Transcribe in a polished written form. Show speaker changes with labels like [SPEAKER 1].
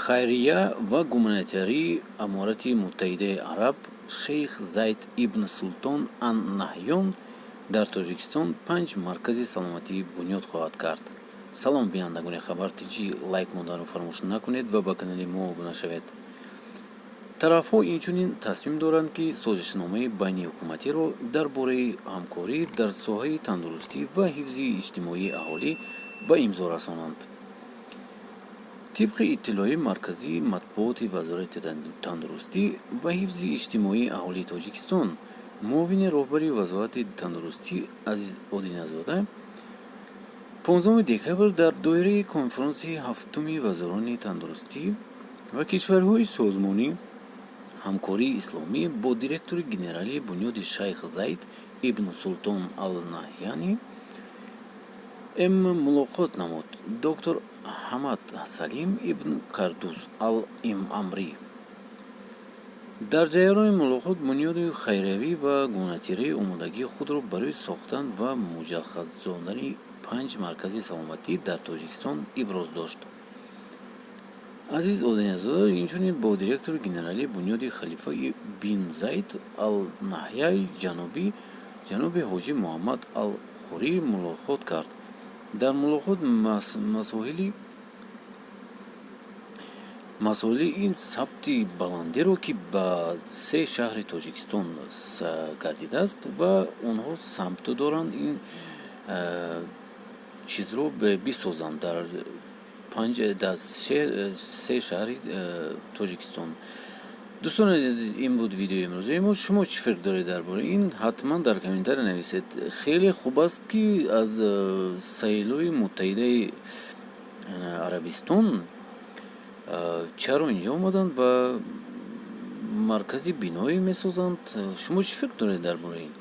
[SPEAKER 1] хайрия ва гуманитарии Аморати Муттаҳидаи Араб Шейх Зайд ибн Султон ан-Наҳён дар Тоҷикистон 5 маркази саломатӣ бунёд хоҳад кард. салом бинандагони хабар тиҷи лайк монданро фаромӯш накунед ва ба канали мо обуна шавед. тарафҳо инчунин тасмим доранд ки созишномаи байни ҳукуматиро дар бораи ҳамкорӣ дар соҳаи тандурустӣ ва ҳифзи иҷтимоии аҳолӣ ба имзо расонанд. тибқи иттилои марказии матбуоти вазорати тандурустӣ ва ҳифзи иҷтимоии аҳолии Тоҷикистон, муовини роҳбари вазорати тандурустӣ Азиз Одиназода 15 декабр дар доираи конференсияи ҳафтуми вазирони тандурустӣ ва кишварҳои созмонӣ ҳамкории исломӣ бо директори генералии бунёди Шейх Зайд ибн Султон ал-Наҳяни мулоқот намуд. доктор Ҳамад Салим ибн Кардус ал-Амрӣ дар ҷараёни мулоқот бунёди хайриявӣ ва гуманитарии омодагии худро барои сохтан ва муҷахҳазондани 5 маркази саломатӣ дар Тоҷикистон иброз дошт. Азиз Одиназода инчунин бо директори генералии бунёди халифа бин Зайд ал-Наҳяй ҷаноби ҳоҷӣ Муҳаммад ал-Хурӣ мулоқот кард. дар мулоқот масоили ин сабти баландиро ки ба 3 шаҳри Тоҷикистон гардидааст ва онҳо самту доранд ин чизро бисозанд дар 3 шаҳри Тоҷикистон. дӯстони азиз, ин буд видеои имрӯзаи мо. шумо чӣ фикр доред дар бораи ин? ҳатман дар комментария нависед. хеле хуб аст ки аз соҳилҳои Муттаҳидаи Арабистон чаро инҷо омаданд ва маркази биноӣ месозанд. шумо чӣ фикр доред дар бораи ин?